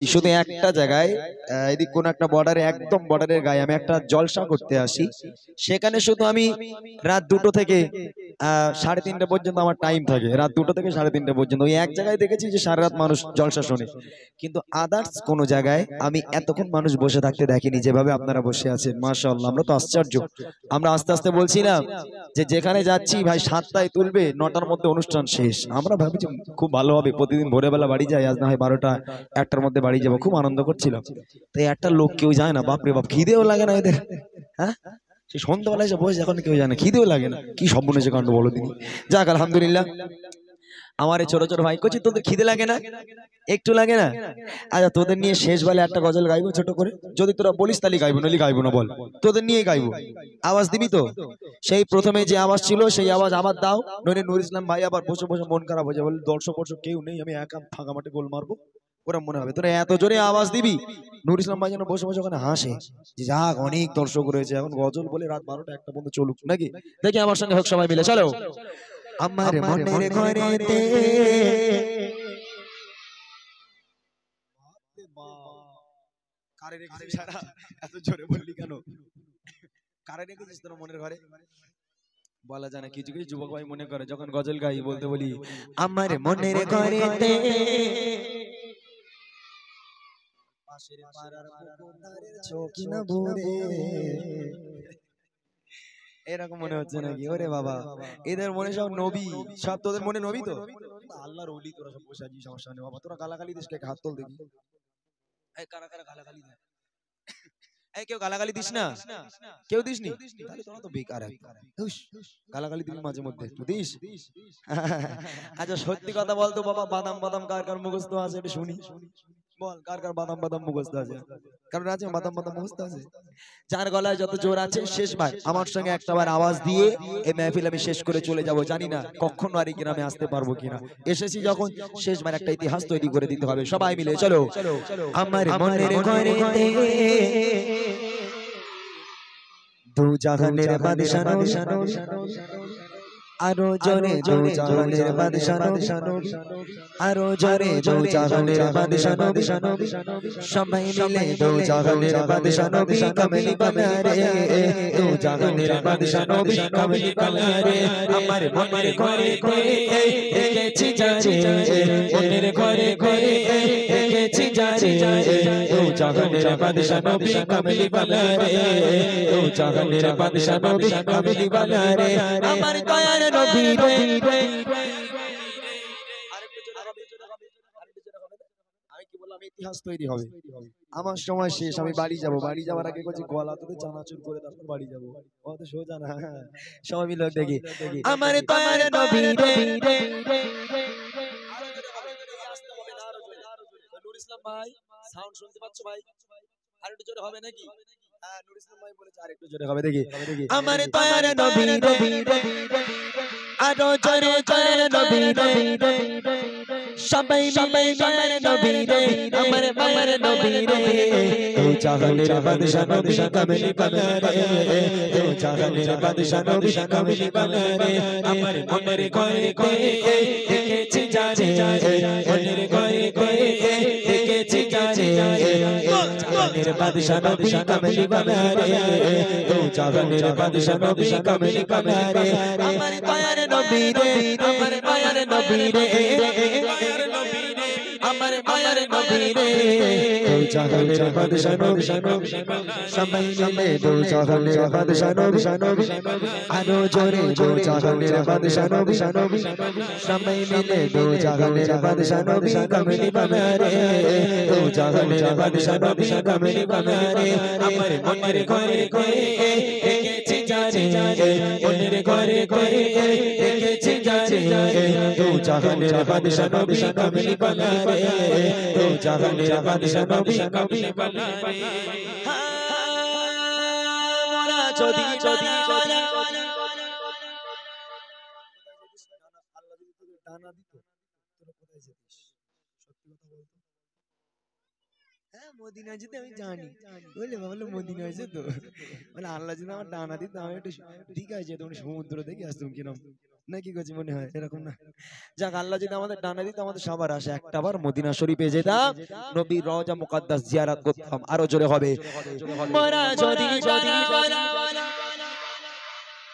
শুধু একটা জায়গায় এদিক কোন একটা বর্ডারে, একদম বর্ডারের গায়ে আমি একটা জলসা করতে আসি। সেখানে শুধু আমি রাত 2টো থেকে 3:30 পর্যন্ত আমার টাইম থাকে। রাত 2টো থেকে 3:30 পর্যন্ত ওই এক জায়গায় দেখেছি যে সারা রাত মানুষ জলসা শোনে, কিন্তু আদার্স কোন জায়গায় আমি এতক্ষণ মানুষ বসে থাকতে দেখিনি যেভাবে আপনারা বসে আছেন। মাশাআল্লাহ, আমরা তো আশ্চর্য। আমরা আস্তে আস্তে বলছিলাম যে যেখানে যাচ্ছি ভাই 7টায় তুলবে, 9টার মধ্যে অনুষ্ঠান শেষ। আমরা ভাবছি খুব ভালো হবে, প্রতিদিন ভোরবেলা বাড়ি যাই, আজ না হয় 12টা 1টার মধ্যে বাড়ি যাবো, খুব আনন্দ করছিলাম। তো একটা লোক কেউ যায় না, বাপরে বাপ, খিদেও লাগে না এদের। হ্যাঁ, সে সন্ধ্যাবেলায় এসে বসে, এখন কেউ যায় না, খিদেও লাগে না। কি সর্বনেশে কাণ্ড বলো তিনি। যাক আলহামদুলিল্লাহ। আমার এই ছোট ছোট ভাই করছি, তোদের খিদে লাগে না? একটু লাগে না? আচ্ছা, তোদের নিয়ে শেষ বেলা একটা গজল গাইবো ছোট করে, যদি তোরা বলিস তাহলে গাইবো, নইলে গাইবো না। বল, তোদের নিয়ে গাইবো, আওয়াজ দিবি তো? সেই প্রথমে যে আওয়াজ ছিল সেই আওয়াজ আবার দাও, নইলে নুর ইসলাম ভাই আবার বসে বসে মন খারাপ হয়ে যাবে, বলে দর্শক কেউ নেই, আমি একা ফাঁকা মাঠে গোল মারবো, ওরা মনে হবে। তোরা এত জোরে আওয়াজ দিবি, নুর ইসলাম ভাই যেন বসে বসে ওখানে হাসে যে যাক অনেক দর্শক রয়েছে, এখন গজল বলে রাত 12টা 1টা পর্যন্ত চলুক নাকি। দেখি আমার সঙ্গে হোক সবাই মিলে, চলো। আমার মনের ঘরেতে কারে রেখেছিস সারা? এত জোরে বললি কেন? কারে রেখেছিস তোর মনের ঘরে? বলা যায় না, কিছু কিছু যুবক ভাই মনে করে যখন গজল গাই বলতে বলি আমার মনের ঘরেতে পাশের পাড়ার পুকুরের চৌকিনা ভরে, এরকম মনে হচ্ছে নাকি? ওরে বাবা, এদের মনে সব নবী, সব তোদের মনে নবী তো? আল্লাহর ওলি তোরা সব বসে আছিস আমার সামনে। বাবা তোরা গালাগালি দিস কে? হাত তোল দেখি। এই কারা কারা গালাগালি দেয়? এই কেউ গালাগালি দিস না? কেউ দিসনি? তাহলে তোরা তো বেকার একদম। হুস, গালাগালি দিবি মাঝে মধ্যে, তুই দিস? আচ্ছা সত্যি কথা বলতো বাবা, বাদাম বাদাম কার কার মুখস্থ আছে এটা শুনি। বল, কার কার বাদাম বাদাম মুখস্থ আছে? কারণ আছে বাদাম বাদাম মুখস্থ আছে? যার গলায় যত জোর আছে, শেষবার আমার সঙ্গে একটাবার আওয়াজ দিয়ে এই মেহফিল আমি শেষ করে চলে যাব। জানি না কখন আর এই গ্রামে আসতে পারবো কিনা। এসেছি যখন, শেষবার একটা ইতিহাস তৈরি করে দিতে হবে। সবাই মিলে চলো। আমার মনের ঘরেতে দু জাহানের বাদশা নবী, আরো জোরে দু জাহানের বাদশা নবী, আরো জোরে দু জাহানের বাদশা নবী, সবাই মিলে দু জাহানের বাদশা নবী কামলি বানারে, দু জাহানের বাদশা নবী কামলি বানারে। আমার মনের ঘরে ঘরে দেখেছি যারে, মনের ঘরে ঘরে দেখেছি যারে, দু জাহানের বাদশা নবী কামলি বানারে, দু জাহানের বাদশা নবী কামলি বানারে। আমার দয়ার নবী রে, আমি কি বললাম, ইতিহাস তৈরি হবে। আমার সময় শেষ, আমি বাড়ি যাব। বাড়ি যাওয়ার আগে করছি গলা তোদের চানাচুর করে তারপর বাড়ি যাব। অত সোজা না। সবাই মিলে দেখি আমার দয়ার নবী রে। নুর ইসলাম ভাই, সাউন্ড শুনতে পাচ্ছ ভাই? আর একটু জোরে হবে নাকি? হ্যাঁ, নুর ইসলাম ভাই বলেছে আর একটু জোরে হবে, দেখি। আমার দয়ার নবী রে, আরো জোরে দয়ার নবী রে, সবাই মিলে দয়ার নবী রে, আমার মায়ের নবী রে, দু জাহানের বাদশা নবী কামলি বানারে, দু জাহানের বাদশা নবী কামলি বানারে। আমার মনের ঘরে ঘরে দেখেছি যারে, মনের ঘরে ঘরে দেখেছি যারে, জাহানের বাদশা নবী কামলি বানারে, দু জাহানের বাদশা নবী কামলি বানারে। আমার দয়ার নবী রে, আমার মায়ের নবী রে, আমার মায়ের নবী রে, দু জাহানের বাদশা নবী, সবাই মিলে দু জাহানের বাদশা নবী, আরো জোরে দু জাহানের বাদশা নবী, সবাই মিলে দু জাহানের বাদশা নবী কামলি বানারে, দু জাহানের বাদশা নবী কামলি বানারে। আমার মনের ঘরে ঘরে দেখেছি যারে, মনের ঘরে ঘরে দেখেছি যারে, দু জাহানের বাদশা নবী কামলি বানারে, দু জাহানের বাদশা নবী কামলি বানারে। মোরা যদি যদি আল্লাহ যদি তোকে ডানা দিত, তোরা কোথায় যেতিস? সত্যি কথা বলতো। হ্যাঁ, মদিনা যেতে আমি জানি, বুঝলে, ভাবলো মদিনা হয়েছে তো, মানে আল্লাহ যদি আমার ডানা দিত আমি একটু ঠিক আছে, তুমি সমুদ্র দেখে আসতাম কিরম নাকি গজি মনে হয় এরকম না। যাক, আল্লাহ যদি আমাদের ডানা দিত আমাদের সবার আসে একটাবার মদিনা শরীফে যেতাম, নবীর রওজা মুকদ্দাস জিয়ারত করতাম। আরো জোরে হবে, মোরা যদি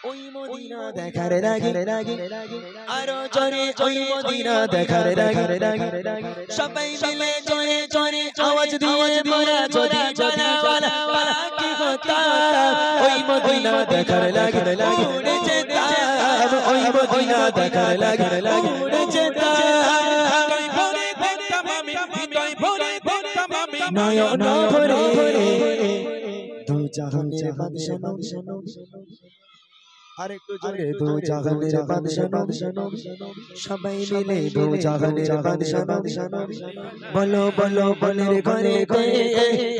ওই মদিনা দেখার লাগে, আরো জোরে ওই মদিনা দেখার লাগে, সবাই মিলে জোরে জোরে আওয়াজ দিয়ে মোরা যদি জানাওয়ালা পাকি হতাম, ওই মদিনা দেখার লাগে উড়ে যেতাম, ওই মদিনা দেখার লাগে উড়ে যেতাম, নয়ন ভরে দু জাহানের বাদশা নবী, আরেকটু জোরে দু জাহানের বাদশা নবী, সবাই মিলে দু জাহানের বাদশা নবী, বলো বলো বনের ঘরে ঘরে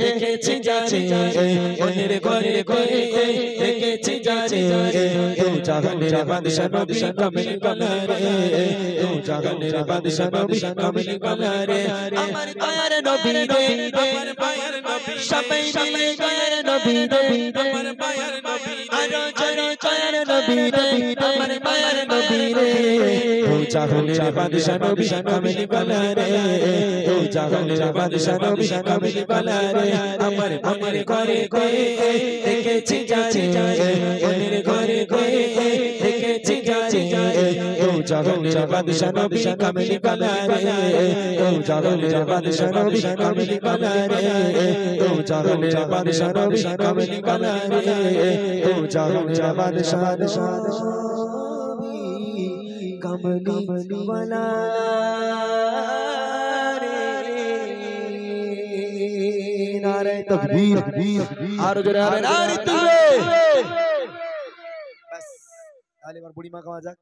দেখেছি যারে, বনের ঘরে ঘরে দেখেছি যারে, দু জাহানের বাদশা নবী কামিল কালারে, দু জাহানের বাদশা নবী কামিল কালারে, আমার দয়ার নবী রে, আমার মায়ের নবী, সবাই মিলে দয়ার নবী রে, আমার মায়ের নবী, আরো জোরে দয়ার নবী রে, আমার মায়ের নবী রে, দু জাহানের বাদশা নবী কামিল কালারে, দু জাহানের বাদশা নবী কামিল কালারে, আমার মনের ঘরে ঘরে দেখেছি যারে, মনের ঘরে ঘরে দেখেছি যারে, দু জাহানের বাদশা নবী কামিল কালারে, দু জাহানের বাদশা নবী কামিল কালারে, দু জাহানের বাদশা নবী কামিল কালারে, দু জাহানের বাদশা কামলি ওয়ালা রে, নারে তাকবীর, আর জোরে নারে তাকবীর। বাস, তাহলে এবার বুড়ি মা খাওয়া যাক।